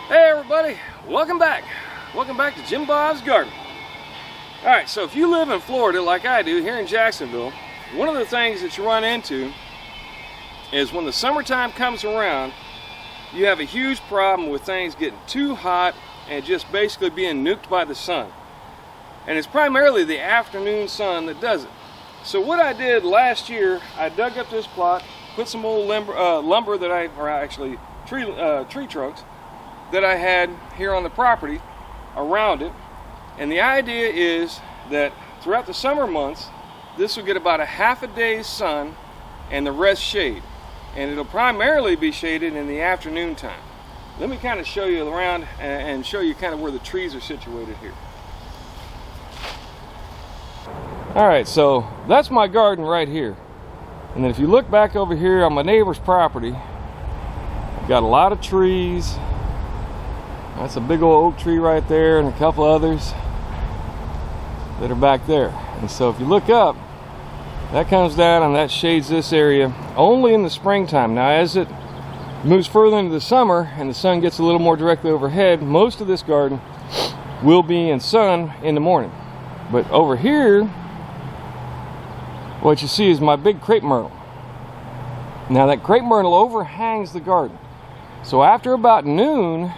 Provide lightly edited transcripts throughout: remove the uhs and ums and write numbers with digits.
Hey everybody, welcome back. Welcome back to Jim Bob's Garden. Alright, so if you live in Florida like I do here in Jacksonville, one of the things that you run into is when the summertime comes around, you have a huge problem with things getting too hot and just basically being nuked by the sun. And it's primarily the afternoon sun that does it. So what I did last year, I dug up this plot, put some old lumber that tree trunks that I had here on the property around it, and the idea is that throughout the summer months this will get about a half a day's sun and the rest shade, and it'll primarily be shaded in the afternoon time. Let me kind of show you around and show you kind of where the trees are situated here. Alright, so that's my garden right here, and then if you look back over here on my neighbor's property, I've got a lot of trees. That's a big old oak tree right there and a couple others that are back there. And so if you look up, that comes down and that shades this area only in the springtime. Now as it moves further into the summer and the sun gets a little more directly overhead, most of this garden will be in sun in the morning. But over here, what you see is my big crepe myrtle. Now that crepe myrtle overhangs the garden. So after about noon,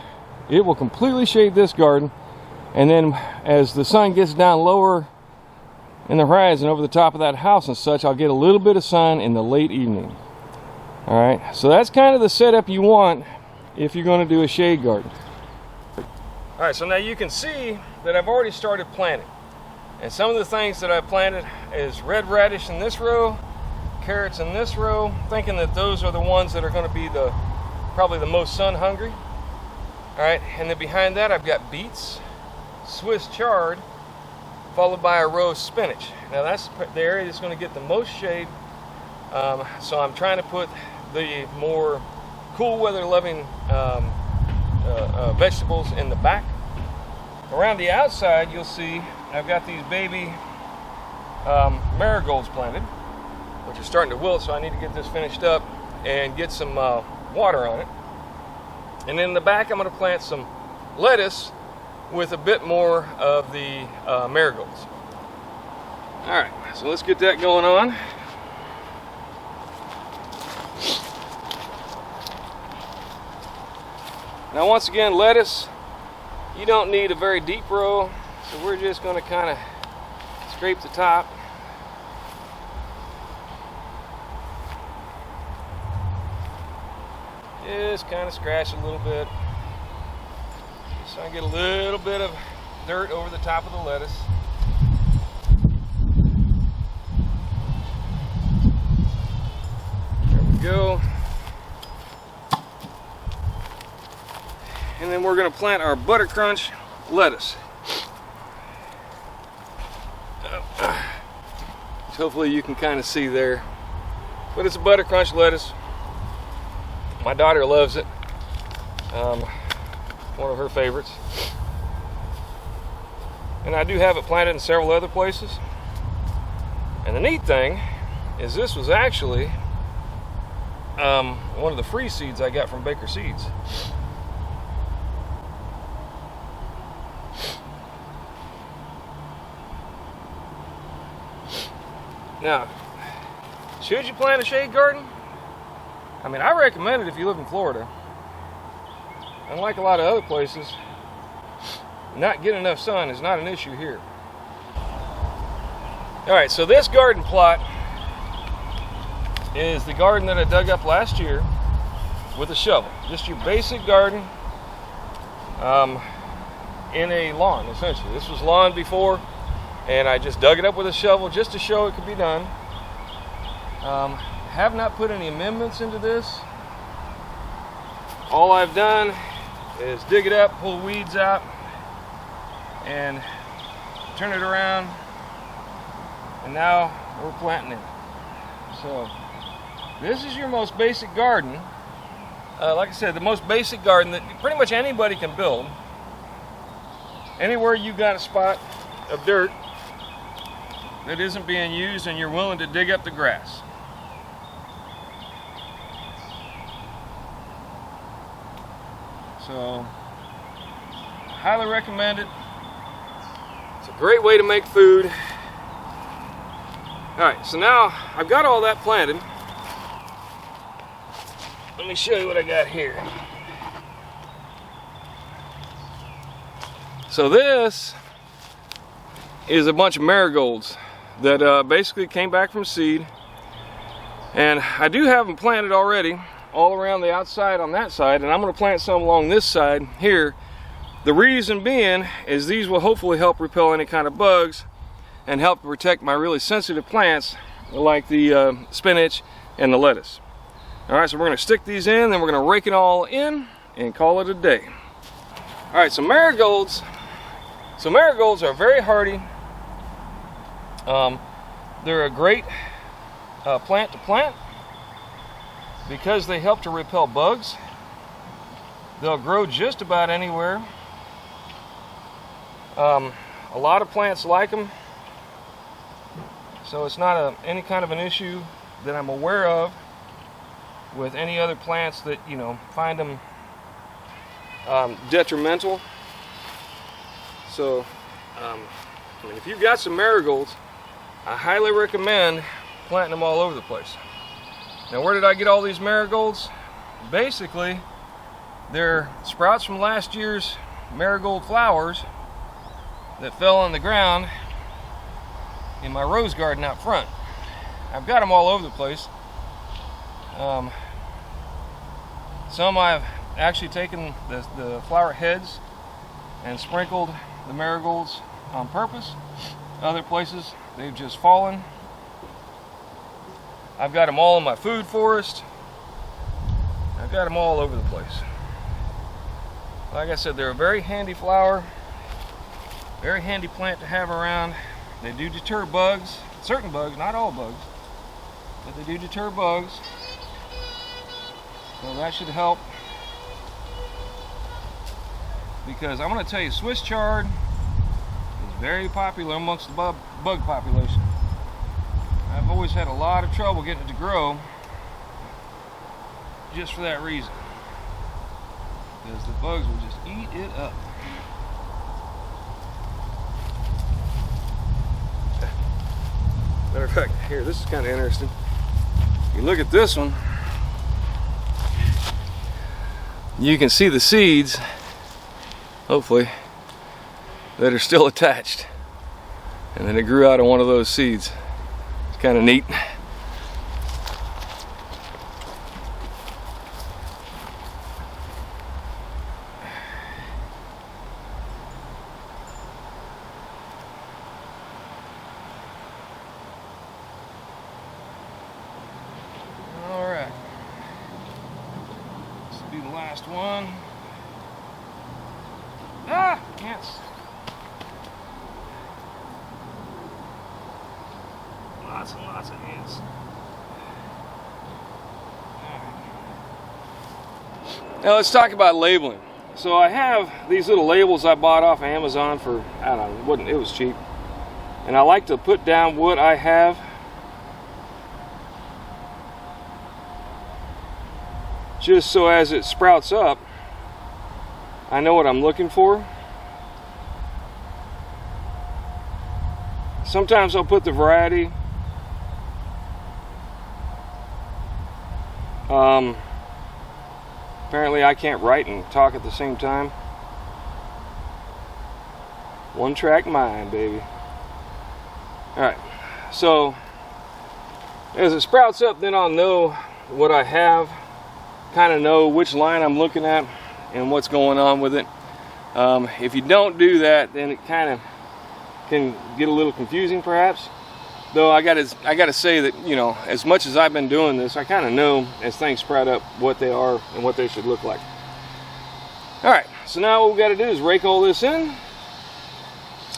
it will completely shade this garden, and then as the sun gets down lower in the horizon over the top of that house and such, I'll get a little bit of sun in the late evening. Alright, so that's kind of the setup you want if you're going to do a shade garden. Alright, so now you can see that I've already started planting. And some of the things that I've planted is red radish in this row, carrots in this row, thinking that those are the ones that are going to be probably the most sun hungry. Alright, and then behind that I've got beets, Swiss chard, followed by a row of spinach. Now that's the area that's going to get the most shade, so I'm trying to put the more cool weather loving vegetables in the back. Around the outside you'll see I've got these baby marigolds planted, which are starting to wilt, so I need to get this finished up and get some water on it. And in the back, I'm going to plant some lettuce with a bit more of the marigolds. Alright, so let's get that going on. Now once again, lettuce, you don't need a very deep row, so we're just going to kind of scrape the top. Just kind of scratch a little bit so I get a little bit of dirt over the top of the lettuce. There we go. And then we're going to plant our butter crunch lettuce. Hopefully you can kind of see there, but it's a butter crunch lettuce. My daughter loves it. One of her favorites. And I do have it planted in several other places. And the neat thing is this was actually one of the free seeds I got from Baker Seeds. Now, should you plant a shade garden? I mean, I recommend it if you live in Florida. Unlike a lot of other places, not getting enough sun is not an issue here. Alright, so this garden plot is the garden that I dug up last year with a shovel. Just your basic garden in a lawn, essentially. This was lawn before, and I just dug it up with a shovel just to show it could be done. Have not put any amendments into this. All I've done is dig it up, pull weeds out, and turn it around, and now we're planting it. So this is your most basic garden. Like I said, the most basic garden that pretty much anybody can build. Anywhere you got a spot of dirt that isn't being used and you're willing to dig up the grass. So highly recommend it. It's a great way to make food. Alright, so now I've got all that planted. Let me show you what I got here. So this is a bunch of marigolds that basically came back from seed. And I do have them planted already all around the outside on that side, and I'm going to plant some along this side here. The reason being is these will hopefully help repel any kind of bugs and help protect my really sensitive plants like the spinach and the lettuce. Alright, so we're going to stick these in, then we're going to rake it all in and call it a day. Alright, so marigolds are very hardy. They're a great plant to plant because they help to repel bugs. They'll grow just about anywhere. A lot of plants like them, so it's not any kind of an issue that I'm aware of with any other plants that, you know, find them detrimental. So I mean, if you've got some marigolds, I highly recommend planting them all over the place. Now, where did I get all these marigolds? Basically, they're sprouts from last year's marigold flowers that fell on the ground in my rose garden out front. I've got them all over the place. Some I've actually taken the flower heads and sprinkled the marigolds on purpose. Other places they've just fallen. I've got them all in my food forest. I've got them all over the place. Like I said, they're a very handy flower, very handy plant to have around. They do deter bugs, certain bugs, not all bugs, but they do deter bugs. So that should help. Because I'm going to tell you, Swiss chard is very popular amongst the bug population. I've always had a lot of trouble getting it to grow just for that reason. Because the bugs will just eat it up. Matter of fact, here, this is kind of interesting. You look at this one, you can see the seeds, hopefully, that are still attached. And then it grew out of one of those seeds. It's kind of neat. Alright. This will be the last one. Ah! Ants! Lots and lots of ants. Now let's talk about labeling. So I have these little labels I bought off Amazon for, I don't know, it was cheap. And I like to put down what I have. Just so as it sprouts up, I know what I'm looking for. Sometimes I'll put the variety. Apparently I can't write and talk at the same time. One track mind, baby. Alright, so as it sprouts up, then I'll know what I have, kind of know which line I'm looking at and what's going on with it. If you don't do that, then it kind of can get a little confusing perhaps. Though I gotta say that, you know, as much as I've been doing this, I kind of know as things sprout up what they are and what they should look like. Alright, so now what we got to do is rake all this in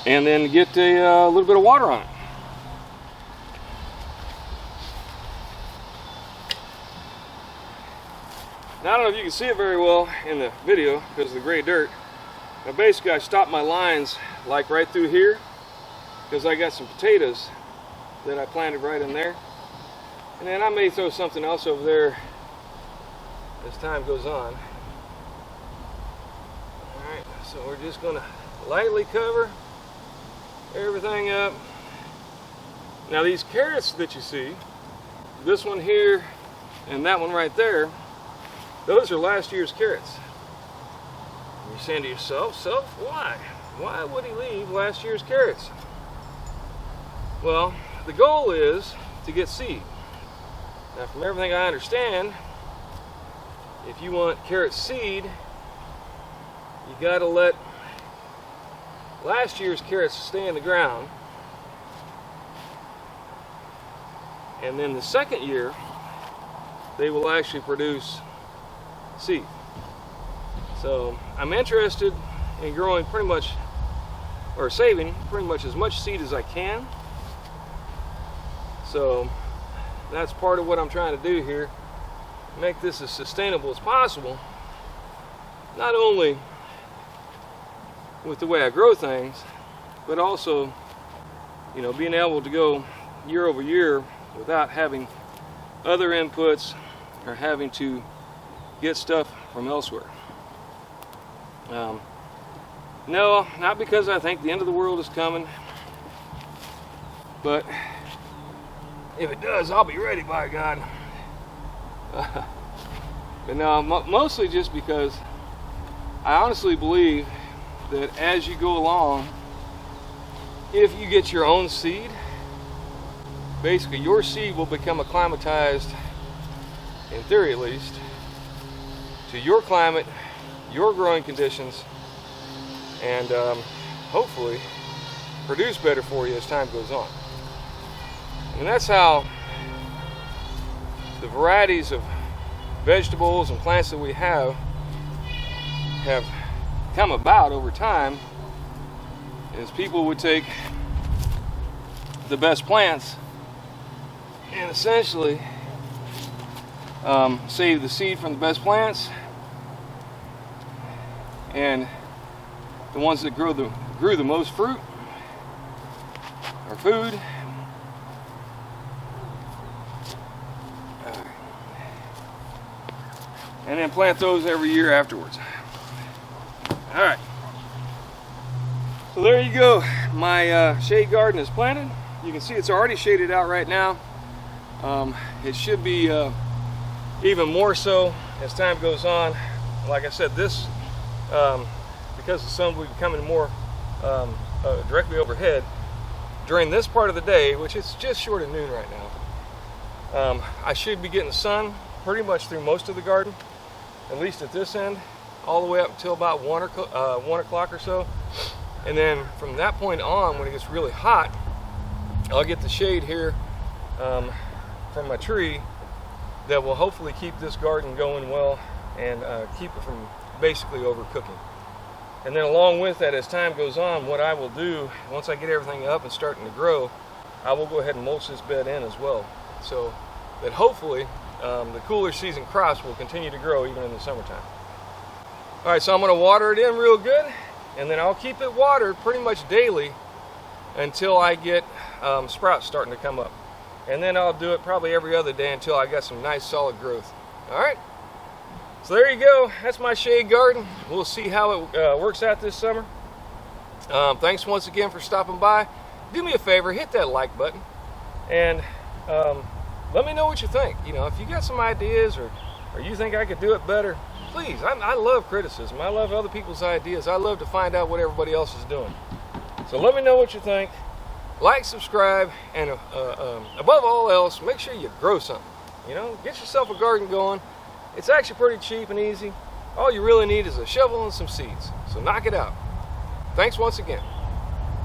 and then get a little bit of water on it. Now I don't know if you can see it very well in the video because of the gray dirt. Now basically I stopped my lines like right through here because I got some potatoes that I planted right in there. And then I may throw something else over there as time goes on. Alright, So we're just going to lightly cover everything up. Now these carrots that you see, this one here and that one right there, those are last year's carrots. You're saying to yourself, why? Why would he leave last year's carrots? Well, the goal is to get seed. Now from everything I understand, if you want carrot seed, you got to let last year's carrots stay in the ground, and then the second year they will actually produce seed. So I'm interested in growing pretty much, or saving pretty much as much seed as I can. So that's part of what I'm trying to do here, make this as sustainable as possible, not only with the way I grow things, but also, you know, being able to go year over year without having other inputs or having to get stuff from elsewhere. No, not because I think the end of the world is coming, but if it does, I'll be ready, by God. But no, mostly just because I honestly believe that as you go along, if you get your own seed, basically your seed will become acclimatized, in theory at least, to your climate, your growing conditions, and hopefully produce better for you as time goes on. And that's how the varieties of vegetables and plants that we have come about over time, is people would take the best plants and essentially save the seed from the best plants, and the ones that grew the most fruit or food, and then plant those every year afterwards. All right, so there you go. My shade garden is planted. You can see it's already shaded out right now. It should be even more so as time goes on. Like I said, this because the sun will be coming more directly overhead during this part of the day, which is just short of noon right now. I should be getting sun pretty much through most of the garden, at least at this end, all the way up until about 1 o'clock or so. And then from that point on, when it gets really hot, I'll get the shade here from my tree that will hopefully keep this garden going well and keep it from basically overcooking. And then along with that, as time goes on, what I will do, once I get everything up and starting to grow, I will go ahead and mulch this bed in as well, so that hopefully the cooler season crops will continue to grow even in the summertime. All right, so I'm going to water it in real good, and then I'll keep it watered pretty much daily until I get sprouts starting to come up. And then I'll do it probably every other day until I got some nice solid growth. All right, so there you go. That's my shade garden. We'll see how it works out this summer. Thanks once again for stopping by. Do me a favor, hit that like button, and let me know what you think. You know, if you got some ideas or you think I could do it better, please. I love criticism. I love other people's ideas. I love to find out what everybody else is doing. So let me know what you think. Like, subscribe, and above all else, make sure you grow something. You know, get yourself a garden going. It's actually pretty cheap and easy. All you really need is a shovel and some seeds. So knock it out. Thanks once again.